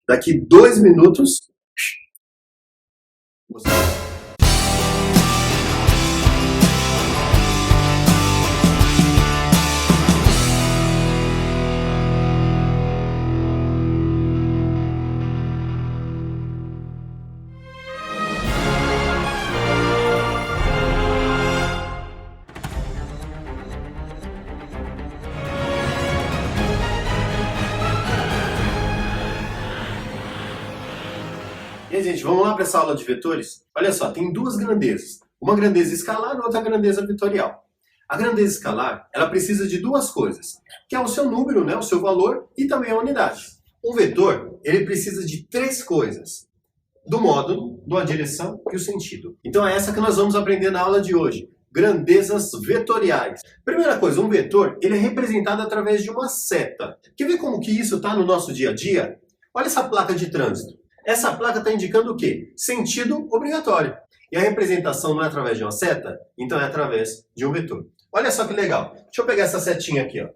Daqui 2 minutos... E aí, gente, vamos lá para essa aula de vetores? Olha só, tem duas grandezas. Uma grandeza escalar e outra grandeza vetorial. A grandeza escalar, ela precisa de duas coisas, que é o seu número, né, o seu valor, e também a unidade. Um vetor, ele precisa de três coisas. Do módulo, da direção e o sentido. Então é essa que nós vamos aprender na aula de hoje. Grandezas vetoriais. Primeira coisa, um vetor, ele é representado através de uma seta. Quer ver como que isso está no nosso dia a dia? Olha essa placa de trânsito. Essa placa está indicando o quê? Sentido obrigatório. E a representação não é através de uma seta? Então é através de um vetor. Olha só que legal. Deixa eu pegar essa setinha aqui, ó.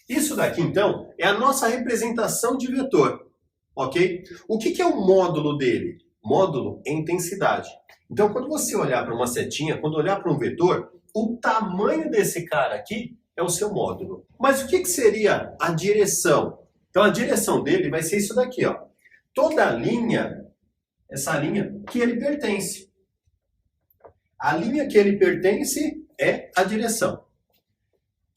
Isso daqui, então, é a nossa representação de vetor. Ok? O que é o módulo dele? Módulo é intensidade. Então, quando você olhar para uma setinha, quando olhar para um vetor, o tamanho desse cara aqui é o seu módulo. Mas o que seria a direção? Então, a direção dele vai ser isso daqui, ó. Toda a linha, essa linha que ele pertence. A linha que ele pertence é a direção.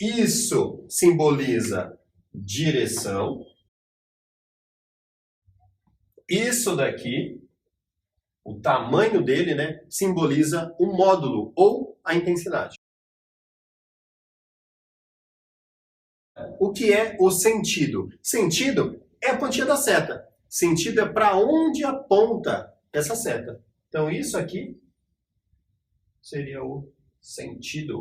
Isso simboliza direção. Isso daqui, o tamanho dele, né, simboliza o módulo ou a intensidade. O que é o sentido? Sentido é a pontinha da seta. Sentido é para onde aponta essa seta. Então isso aqui seria o sentido.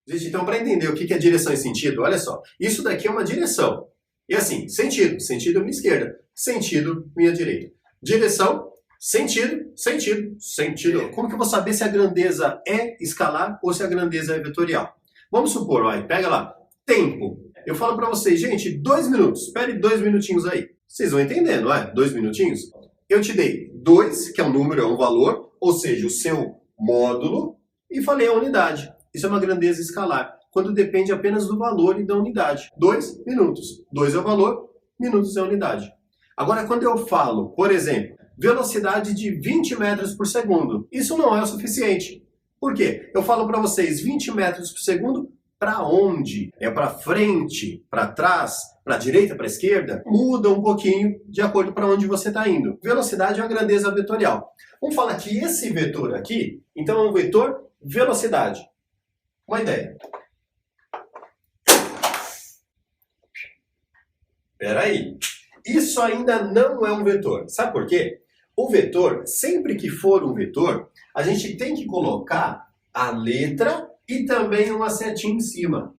Gente, então para entender o que é direção e sentido, olha só. Isso daqui é uma direção. E assim, sentido. Sentido minha esquerda. Sentido minha direita. Direção, sentido, sentido, sentido. Como que eu vou saber se a grandeza é escalar ou se a grandeza é vetorial? Vamos supor, vai, pega lá. Tempo. Eu falo para vocês, gente, 2 minutos. Espere 2 minutinhos aí. Vocês vão entender, não é? 2 minutinhos. Eu te dei 2, que é um número, é um valor, ou seja, o seu módulo, e falei a unidade. Isso é uma grandeza escalar, quando depende apenas do valor e da unidade. 2 minutos. 2 é o valor, minutos é a unidade. Agora, quando eu falo, por exemplo, velocidade de 20 metros por segundo, isso não é o suficiente. Por quê? Eu falo para vocês 20 metros por segundo, para onde? É para frente, para trás, para a direita, para a esquerda? Muda um pouquinho de acordo para onde você está indo. Velocidade é uma grandeza vetorial. Vamos falar que esse vetor aqui, então é um vetor velocidade. Uma ideia. Espera aí. Isso ainda não é um vetor. Sabe por quê? O vetor, sempre que for um vetor, a gente tem que colocar a letra e também uma setinha em cima.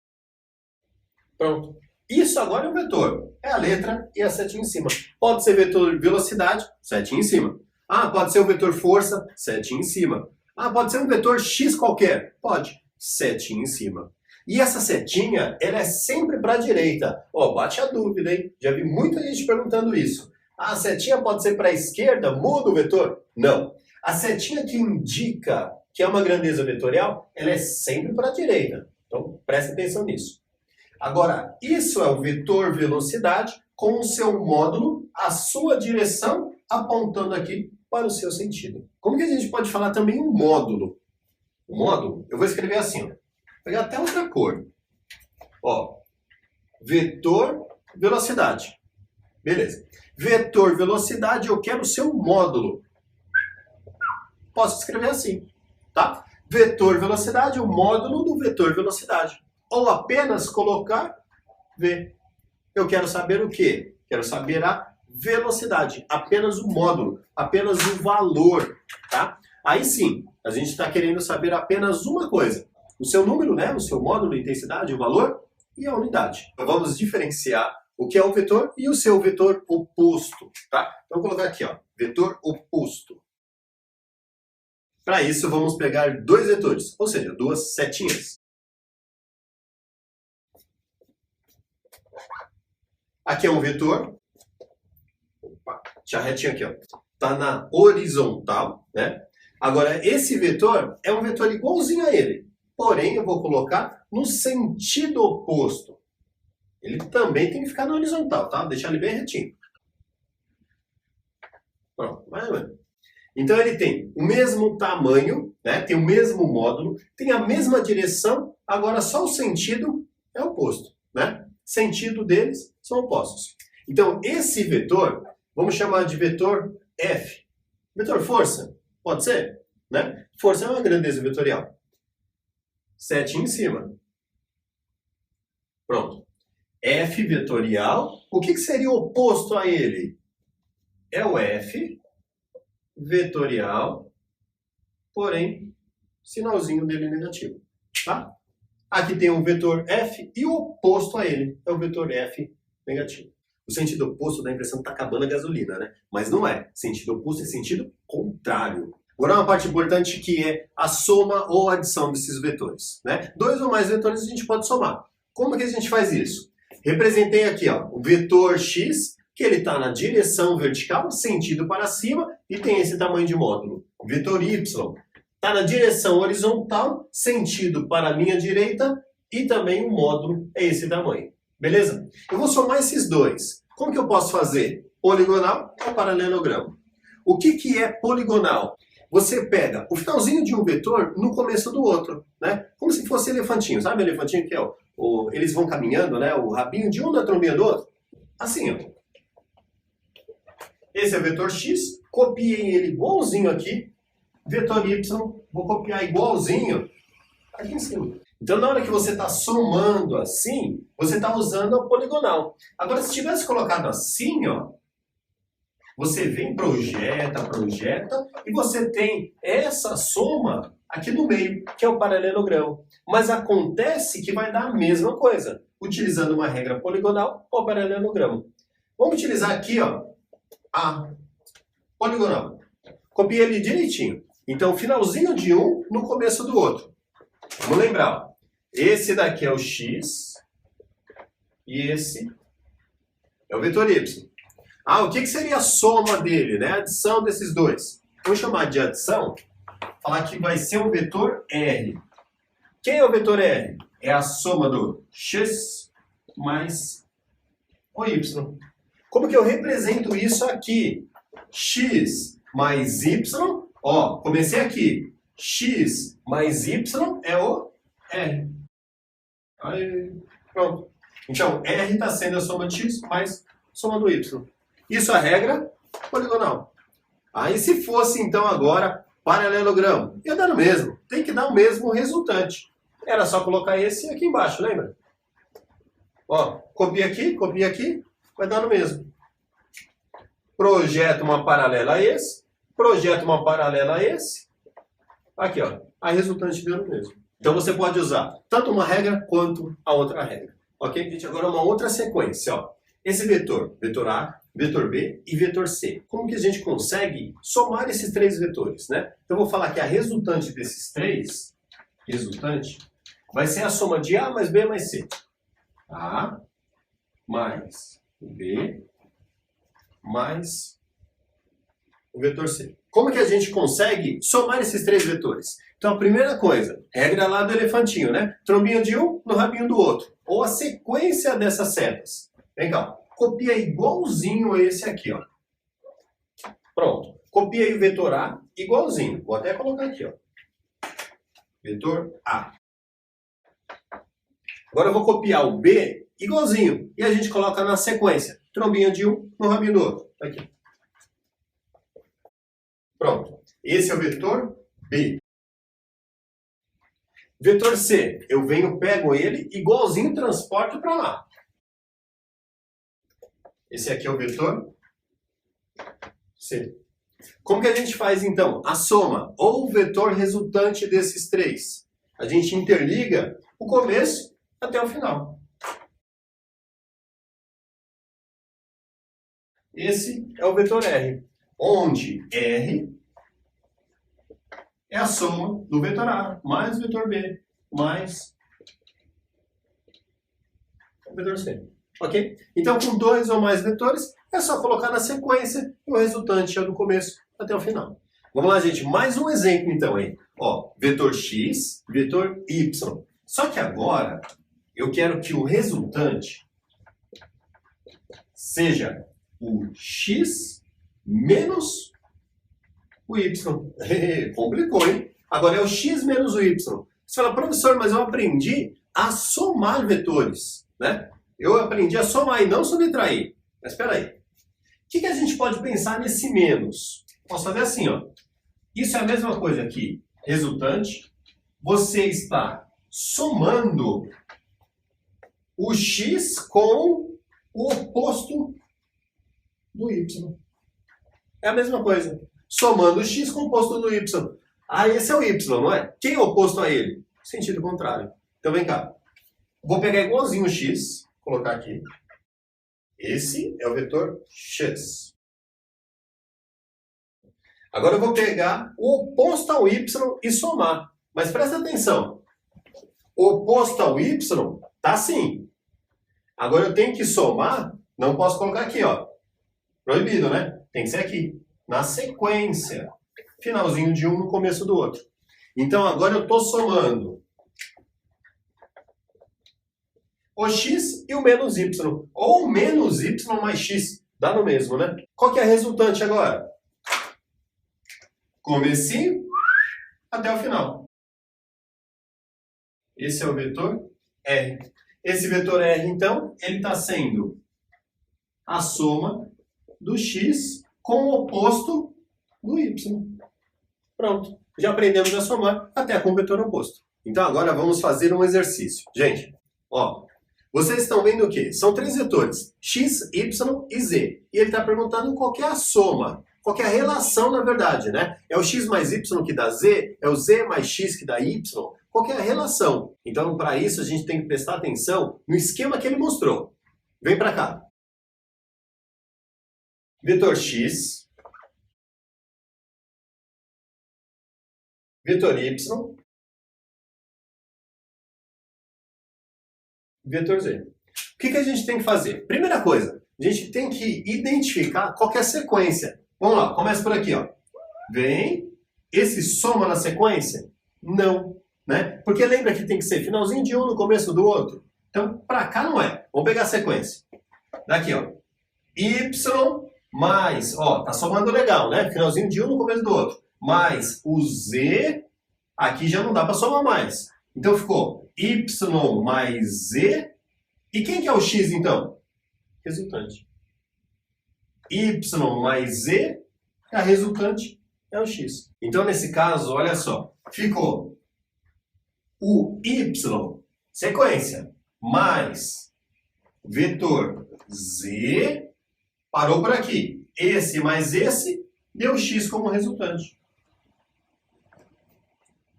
Pronto. Isso agora é um vetor. É a letra e a setinha em cima. Pode ser vetor velocidade, setinha em cima. Ah, pode ser um vetor força, setinha em cima. Ah, pode ser um vetor X qualquer. Pode. Setinha em cima. E essa setinha, ela é sempre para a direita. Ó, bate a dúvida, hein? Já vi muita gente perguntando isso. A setinha pode ser para a esquerda, muda o vetor? Não. A setinha que indica que é uma grandeza vetorial, ela é sempre para a direita. Então, preste atenção nisso. Agora, isso é o vetor velocidade com o seu módulo, a sua direção, apontando aqui para o seu sentido. Como que a gente pode falar também um módulo? O módulo, eu vou escrever assim, ó. Vou pegar até outra cor. Ó, vetor velocidade. Beleza. Vetor velocidade, eu quero o seu módulo. Posso escrever assim, tá? Vetor velocidade, o módulo do vetor velocidade. Ou apenas colocar V. Eu quero saber o quê? Quero saber a velocidade, apenas o módulo, apenas o valor, tá? Aí sim, a gente está querendo saber apenas uma coisa. O seu número, né? O seu módulo, a intensidade, o valor e a unidade. Então, vamos diferenciar o que é o vetor e o seu vetor oposto, tá? Então, vou colocar aqui, ó, vetor oposto. Para isso, vamos pegar dois vetores, ou seja, duas setinhas. Aqui é um vetor. Opa, deixa retinho aqui, ó. Está na horizontal, né? Agora, esse vetor é um vetor igualzinho a ele. Porém, eu vou colocar no sentido oposto. Ele também tem que ficar na horizontal, tá? Deixar ele bem retinho. Pronto, mais ou menos. Então ele tem o mesmo tamanho, né? Tem o mesmo módulo, tem a mesma direção, agora só o sentido é oposto, né? Sentido deles são opostos. Então esse vetor, vamos chamar de vetor F. Vetor força, pode ser, né? Força é uma grandeza vetorial. Setinho em cima. Pronto. F vetorial, o que seria oposto a ele? É o F vetorial, porém, sinalzinho dele negativo, tá? Aqui tem um vetor F e o oposto a ele é o vetor F negativo. O sentido oposto dá a impressão que está acabando a gasolina, né? Mas não é. Sentido oposto é sentido contrário. Agora uma parte importante que é a soma ou adição desses vetores, né? Dois ou mais vetores a gente pode somar. Como que a gente faz isso? Representei aqui, ó, o vetor X, que ele está na direção vertical, sentido para cima, e tem esse tamanho de módulo. Vetor Y está na direção horizontal, sentido para a minha direita, e também o módulo é esse tamanho. Beleza? Eu vou somar esses dois. Como que eu posso fazer? Poligonal ou paralelogramo? O que é poligonal? Você pega o finalzinho de um vetor no começo do outro, né? Como se fosse elefantinho. Sabe elefantinho que é eles vão caminhando, né? O rabinho de um na trombinha do outro? Assim, ó. Esse é o vetor X, copiei ele igualzinho aqui. Vetor Y, vou copiar igualzinho aqui em cima. Então, na hora que você está somando assim, você está usando a poligonal. Agora, se tivesse colocado assim, ó, você vem, projeta, e você tem essa soma aqui no meio, que é o paralelogramo. Mas acontece que vai dar a mesma coisa, utilizando uma regra poligonal ou paralelogramo. Vamos utilizar aqui, ó, a poligonal. Copiei ele direitinho. Então, finalzinho de um no começo do outro. Vamos lembrar, ó. Esse daqui é o X e esse é o vetor Y. Ah, o que seria a soma dele, né? A adição desses dois. Vamos chamar de adição, falar que vai ser um vetor R. Quem é o vetor R? É a soma do X mais o Y. Como que eu represento isso aqui? X mais Y, ó, comecei aqui. X mais Y é o R. Aí, pronto. Então, R está sendo a soma de X mais a soma do Y. Isso é a regra poligonal. Aí se fosse, então, agora, paralelogramo, ia dar o mesmo. Tem que dar o mesmo resultante. Era só colocar esse aqui embaixo, lembra? Ó, copia aqui, vai dar no mesmo. Projeto uma paralela a esse, projeto uma paralela a esse. Aqui, ó, a resultante deu no mesmo. Então você pode usar tanto uma regra quanto a outra regra. Ok? Gente, agora uma outra sequência, ó. Esse vetor, vetor A, vetor B e vetor C. Como que a gente consegue somar esses três vetores, né? Então eu vou falar que a resultante desses três, vai ser a soma de A mais B mais C. A mais B mais o vetor C. Como que a gente consegue somar esses três vetores? Então a primeira coisa, regra lá do elefantinho, né? Trombinha de um no rabinho do outro. Ou a sequência dessas setas. Vem cá, copia igualzinho esse aqui, ó. Pronto. Copiei o vetor A igualzinho. Vou até colocar aqui, ó. Vetor A. Agora eu vou copiar o B igualzinho. E a gente coloca na sequência. Trombinha de um no rabinho do outro. Aqui. Pronto. Esse é o vetor B. Vetor C. Eu venho, pego ele, igualzinho, transporto para lá. Esse aqui é o vetor C. Como que a gente faz, então, a soma ou o vetor resultante desses três? A gente interliga o começo até o final. Esse é o vetor R, onde R é a soma do vetor A mais o vetor B mais o vetor C. Ok? Então, com dois ou mais vetores, é só colocar na sequência e o resultante é do começo até o final. Vamos lá, gente. Mais um exemplo, então, aí. Ó, vetor x, vetor y. Só que agora, eu quero que o resultante seja o x menos o y. Complicou, hein? Agora é o x menos o y. Você fala, professor, mas eu aprendi a somar vetores, né? Eu aprendi a somar e não subtrair. Mas espera aí. O que a gente pode pensar nesse menos? Posso fazer assim, ó. Isso é a mesma coisa aqui. Resultante. Você está somando o x com o oposto do y. É a mesma coisa. Somando o x com o oposto do y. Ah, esse é o y, não é? Quem é o oposto a ele? Sentido contrário. Então vem cá. Vou pegar igualzinho o x, colocar aqui. Esse é o vetor x. Agora eu vou pegar o oposto ao y e somar. Mas presta atenção. O oposto ao y tá assim. Agora eu tenho que somar, não posso colocar aqui, ó. Proibido, né? Tem que ser aqui. Na sequência. Finalzinho de um no começo do outro. Então agora eu estou somando o x e o menos y. Ou menos y mais x. Dá no mesmo, né? Qual que é a resultante agora? Comecinho até o final. Esse é o vetor R. Esse vetor R, então, ele está sendo a soma do x com o oposto do y. Pronto. Já aprendemos a somar até com o vetor oposto. Então agora vamos fazer um exercício. Gente, ó, vocês estão vendo o quê? São três vetores, x, y e z. E ele está perguntando qual que é a soma. Qual que é a relação, na verdade, né? É o x mais y que dá z? É o z mais x que dá y? Qual que é a relação? Então, para isso, a gente tem que prestar atenção no esquema que ele mostrou. Vem para cá. Vetor x, vetor y, vetor z. O que a gente tem que fazer? Primeira coisa, a gente tem que identificar qual que é a sequência. Vamos lá, começa por aqui, ó. Vem, esse soma na sequência? Não, né? Porque lembra que tem que ser finalzinho de um no começo do outro? Então, para cá não é. Vamos pegar a sequência. Daqui, ó. Y mais, ó, tá somando legal, né? Finalzinho de um no começo do outro. Mais o z, aqui já não dá para somar mais. Então ficou y mais z. E quem que é o x, então? Resultante. Y mais z, a resultante é o x. Então, nesse caso, olha só, ficou o y, sequência, mais vetor z, parou por aqui. Esse mais esse, deu x como resultante.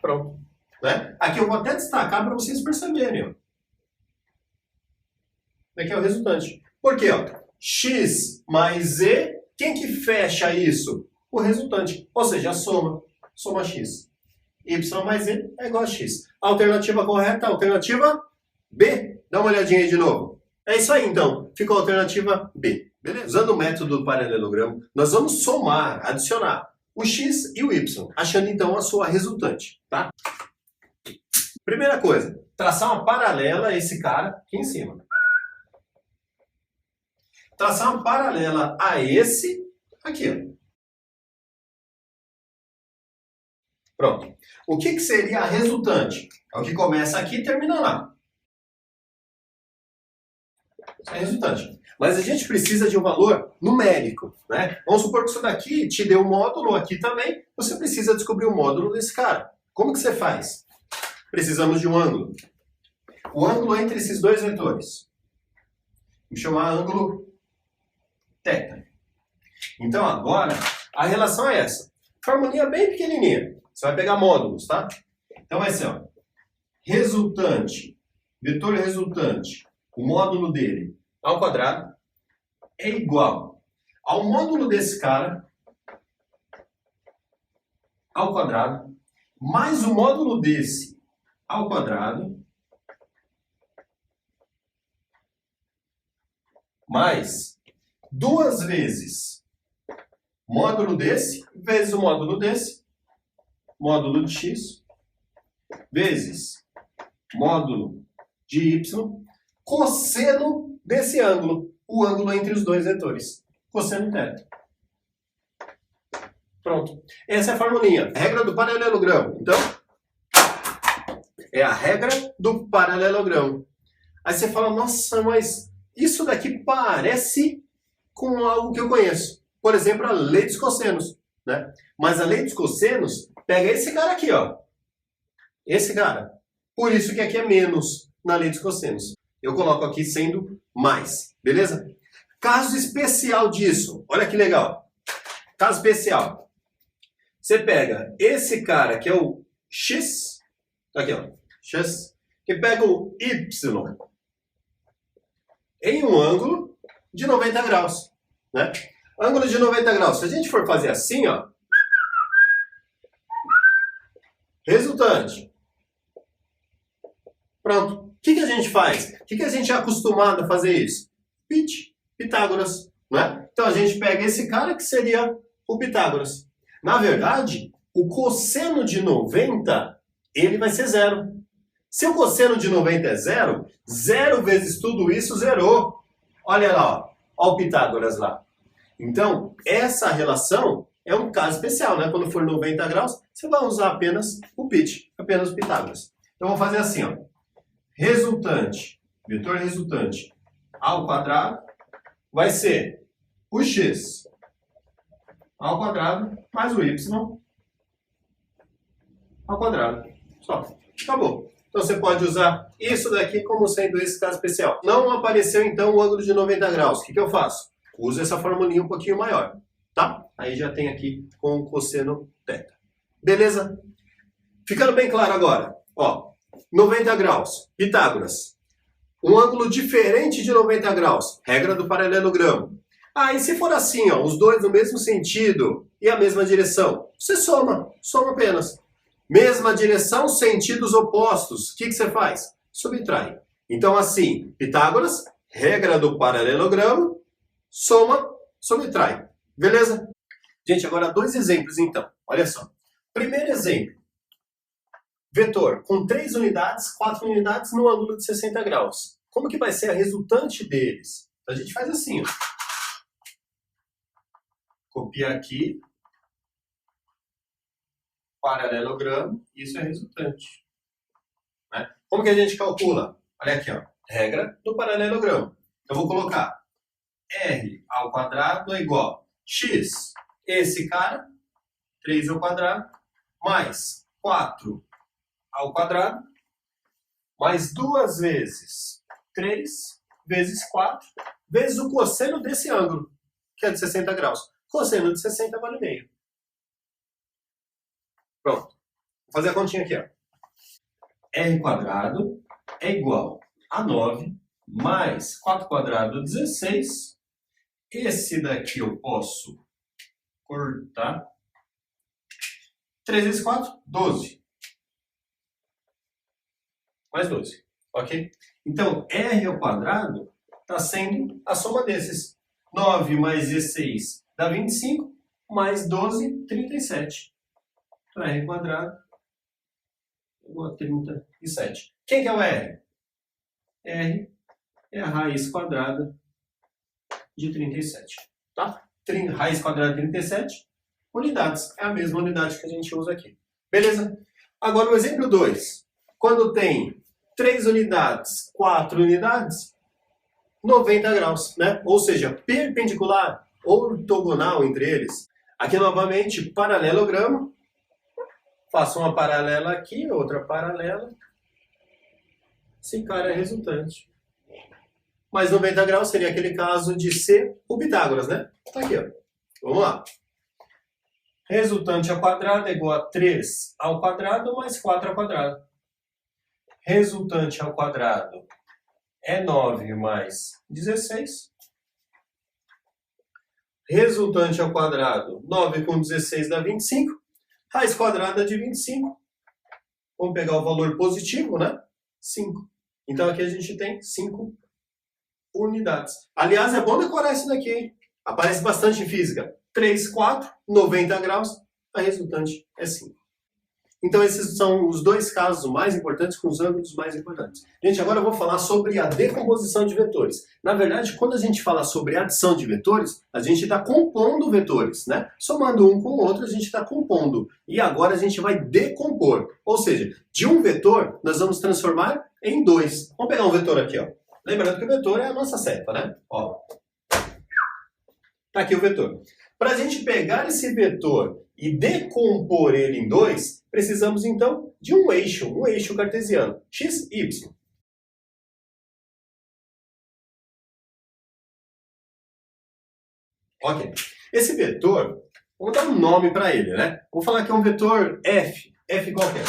Pronto. Né? Aqui eu vou até destacar para vocês perceberem. Ó. Aqui é o resultante. Por quê? Ó? X mais z, quem que fecha isso? O resultante, ou seja, a soma. Soma x. Y mais z é igual a x. Alternativa correta, alternativa B. Dá uma olhadinha aí de novo. É isso aí, então. Ficou a alternativa B. Beleza? Usando o método do paralelogramo, nós vamos somar, adicionar o x e o y, achando então a sua resultante, tá? Primeira coisa, traçar uma paralela a esse cara aqui em cima. Traçar uma paralela a esse aqui, ó. Pronto. O que seria a resultante? É o que começa aqui e termina lá. É a resultante. Mas a gente precisa de um valor numérico, né? Vamos supor que isso daqui te deu um módulo aqui também. Você precisa descobrir o módulo desse cara. Como que você faz? Precisamos de um ângulo. O ângulo entre esses dois vetores. Vamos chamar ângulo θ. Então agora, a relação é essa. Formulinha bem pequenininha. Você vai pegar módulos, tá? Então vai ser, ó. Resultante, vetor resultante, o módulo dele ao quadrado é igual ao módulo desse cara ao quadrado mais o módulo desse ao quadrado mais 2 vezes módulo desse, vezes o módulo desse, módulo de x, vezes módulo de y, cosseno desse ângulo, o ângulo entre os dois vetores, cosseno θ. Pronto. Essa é a formulinha, regra do paralelogramo. Então, é a regra do paralelogramo. Aí você fala, nossa, mas isso daqui parece com algo que eu conheço. Por exemplo, a lei dos cossenos, né? Mas a lei dos cossenos pega esse cara aqui, ó. Esse cara. Por isso que aqui é menos na lei dos cossenos. Eu coloco aqui sendo mais, beleza? Caso especial disso, olha que legal. Caso especial. Você pega esse cara que é o x, aqui ó, x, e pega o y em um ângulo de 90 graus, né? Ângulo de 90 graus. Se a gente for fazer assim, ó, resultante. Pronto. O que a gente faz? O que a gente é acostumado a fazer isso? Pitágoras, né? Então a gente pega esse cara que seria o Pitágoras. Na verdade, o cosseno de 90, ele vai ser zero. Se o cosseno de 90 é zero, zero vezes tudo isso zerou. Olha lá, ó. Olha o Pitágoras lá. Então, essa relação é um caso especial, né? Quando for 90 graus, você vai usar apenas o apenas o Pitágoras. Então, vou fazer assim, ó. Resultante, vetor resultante ao quadrado vai ser o x ao quadrado mais o y ao quadrado. Só. Acabou. Então você pode usar isso daqui como sendo esse caso especial. Não apareceu então o ângulo de 90 graus. O que eu faço? Uso essa formulinha um pouquinho maior, tá? Aí já tem aqui com o cosseno θ. Beleza? Ficando bem claro agora. Ó, 90 graus, Pitágoras. Um ângulo diferente de 90 graus, regra do paralelogramo. Ah, e se for assim, ó, os dois no mesmo sentido e a mesma direção? Você soma apenas. Mesma direção, sentidos opostos. O que você faz? Subtrai. Então, assim, Pitágoras, regra do paralelogramo, soma, subtrai. Beleza? Gente, agora 2 exemplos, então. Olha só. Primeiro exemplo. Vetor com 3 unidades, 4 unidades no ângulo de 60 graus. Como que vai ser a resultante deles? Então, a gente faz assim, ó. Copia aqui. Paralelogramo, isso é resultante. Né? Como que a gente calcula? Olha aqui, ó, regra do paralelogramo. Eu vou colocar r ao quadrado é igual a x, esse cara, 3 ao quadrado, mais 4 ao quadrado, mais 2 vezes 3, vezes 4, vezes o cosseno desse ângulo, que é de 60 graus. Cosseno de 60 vale meio. Pronto. Vou fazer a continha aqui, ó. R quadrado é igual a 9 mais 4 quadrado, 16. Esse daqui eu posso cortar. 3 vezes 4, 12. Mais 12, ok? Então, R ao quadrado está sendo a soma desses. 9 mais 16 dá 25, mais 12, 37. Então, R quadrado igual a 37. Quem que é o R? R é a raiz quadrada de 37, tá? Raiz quadrada de 37, unidades. É a mesma unidade que a gente usa aqui. Beleza? Agora o exemplo 2. Quando tem 3 unidades, 4 unidades, 90 graus, né? Ou seja, perpendicular, ortogonal entre eles. Aqui novamente, paralelogramo. Faço uma paralela aqui, outra paralela. Esse cara é resultante. Mas 90 graus seria aquele caso de ser o Pitágoras, né? Tá aqui, ó. Vamos lá. Resultante ao quadrado é igual a 3 ao quadrado mais 4 ao quadrado. Resultante ao quadrado é 9 mais 16. Resultante ao quadrado, 9 com 16 dá 25. Raiz quadrada de 25. Vamos pegar o valor positivo, né? 5. Então aqui a gente tem 5 unidades. Aliás, é bom decorar isso daqui, hein? Aparece bastante em física. 3, 4, 90 graus, a resultante é 5. Então esses são os dois casos mais importantes com os ângulos mais importantes. Gente, agora eu vou falar sobre a decomposição de vetores. Na verdade, quando a gente fala sobre adição de vetores, a gente está compondo vetores, né? Somando um com o outro, a gente está compondo. E agora a gente vai decompor. Ou seja, de um vetor, nós vamos transformar em dois. Vamos pegar um vetor aqui, ó. Lembrando que o vetor é a nossa seta, né? Ó. Tá aqui o vetor. Para a gente pegar esse vetor e decompor ele em dois, precisamos então de um eixo cartesiano, x, y. Ok. Esse vetor, vamos dar um nome para ele, né? Vou falar que é um vetor f. F qualquer.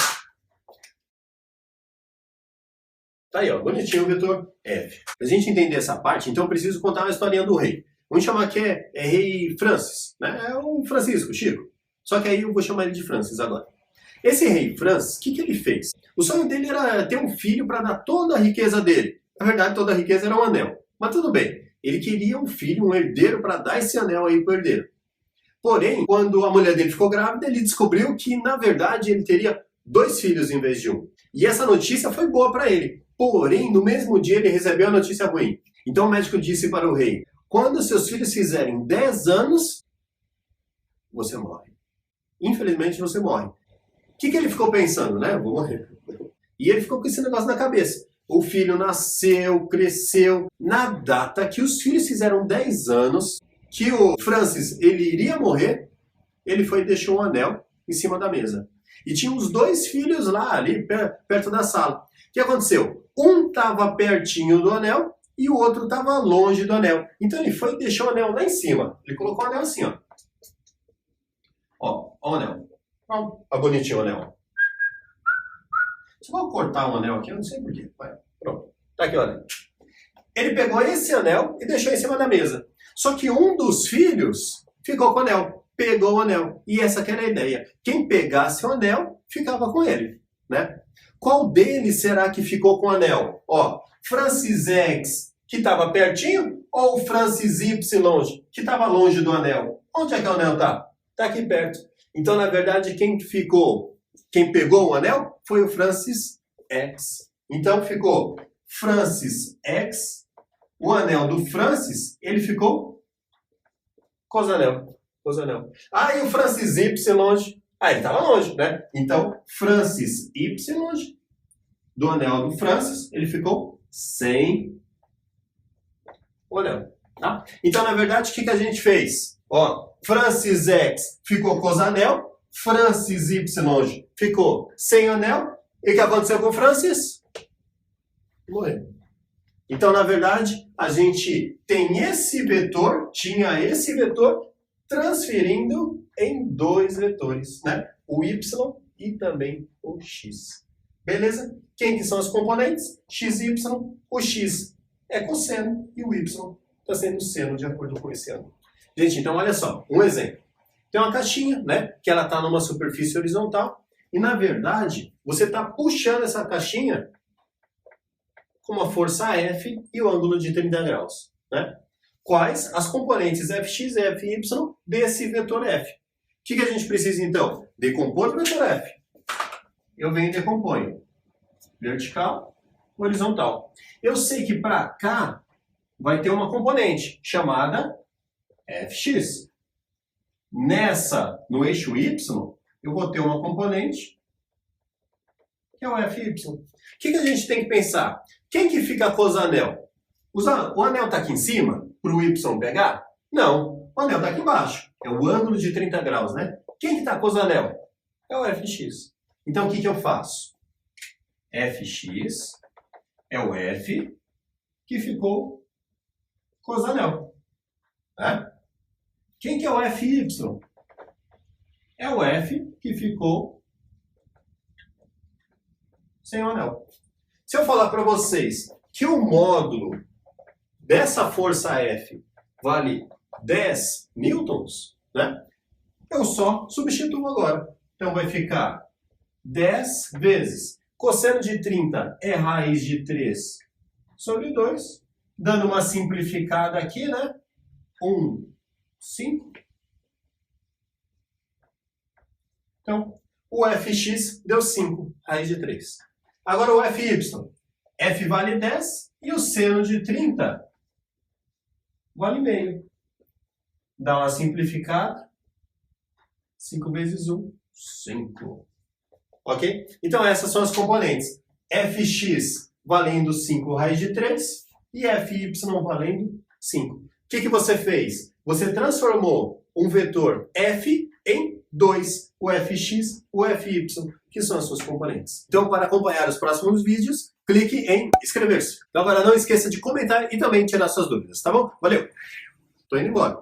Tá aí, ó, bonitinho o vetor f. Para a gente entender essa parte, então eu preciso contar uma historinha do rei. Vamos chamar que é rei Francis, né? É o Francisco, Chico. Só que aí eu vou chamar ele de Francis agora. Esse rei Francis, o que ele fez? O sonho dele era ter um filho para dar toda a riqueza dele. Na verdade, toda a riqueza era um anel. Mas tudo bem, ele queria um filho, um herdeiro, para dar esse anel aí para o herdeiro. Porém, quando a mulher dele ficou grávida, ele descobriu que, na verdade, ele teria 2 filhos em vez de um. E essa notícia foi boa para ele. Porém, no mesmo dia, ele recebeu a notícia ruim. Então o médico disse para o rei: quando seus filhos fizerem 10 anos, você morre. Infelizmente, você morre. O que ele ficou pensando, né? Eu vou morrer. E ele ficou com esse negócio na cabeça. O filho nasceu, cresceu. Na data que os filhos fizeram 10 anos, que o Francis ele iria morrer, ele foi e deixou um anel em cima da mesa. E tinha os 2 filhos lá, ali, perto da sala. O que aconteceu? Um estava pertinho do anel e o outro estava longe do anel. Então ele foi e deixou o anel lá em cima. Ele colocou o anel assim, ó. Ó o anel. Ó, bonitinho o anel. Só vou cortar um anel aqui, eu não sei porquê. Pronto. Tá aqui o anel. Ele pegou esse anel e deixou em cima da mesa. Só que um dos filhos ficou com o anel. Pegou o anel. E essa que era a ideia. Quem pegasse o anel, ficava com ele, né? Qual deles será que ficou com o anel? Ó, Francis X, que estava pertinho, ou Francis Y, que estava longe do anel? Onde é que o anel está? Está aqui perto. Então, na verdade, quem pegou o anel foi o Francis X. Então, ficou Francis X, o anel do Francis, ele ficou com os anel. Ah, e o Francis Y longe? Ah, ele estava longe, né? Então, Francis Y, do anel do Francis, ele ficou sem o anel. Tá? Então, na verdade, o que a gente fez? Ó, Francis X ficou com os anel, Francis Y ficou sem anel. E o que aconteceu com o Francis? Morreu. Então, na verdade, a gente tem esse vetor, tinha esse vetor, transferindo em 2 vetores, né? O Y e também o X. Beleza? Quem que são os componentes? X e Y. O X é cosseno e o Y está sendo seno de acordo com esse ângulo. Gente, então olha só, um exemplo. Tem uma caixinha, né? Que ela está numa superfície horizontal e, na verdade, você está puxando essa caixinha com uma força F e o ângulo de 30 graus, né? Quais as componentes Fx e Fy desse vetor F? O que a gente precisa, então? Decompor o vetor F. Eu venho e decomponho. Vertical, horizontal. Eu sei que para cá vai ter uma componente chamada Fx. No eixo Y, eu vou ter uma componente que é o Fy. O que a gente tem que pensar? Quem que fica com os anel? O anel está aqui em cima para o Y pegar? Não, o anel está aqui embaixo. É o ângulo de 30 graus, né? Quem que está com os anel? É o Fx. Então o que eu faço? Fx é o F que ficou com os anel. Né? Quem que é o Fy? É o F que ficou sem o anel. Se eu falar para vocês que o módulo dessa força F vale 10 newtons, né? Eu só substituo agora. Então vai ficar 10 vezes cosseno de 30 é raiz de 3 sobre 2, Dando uma simplificada aqui, né? 1, 5. Então, o fx deu 5, raiz de 3. Agora o fy. F vale 10 e o seno de 30 vale meio. Dá uma simplificada. 5 vezes 1, 5. Ok? Então essas são as componentes. Fx valendo 5 raiz de 3 e Fy valendo 5. O que você fez? Você transformou um vetor f em 2, o fx, o fy, que são as suas componentes. Então, para acompanhar os próximos vídeos, clique em inscrever-se. Então, agora não esqueça de comentar e também tirar suas dúvidas, tá bom? Valeu! Tô indo embora.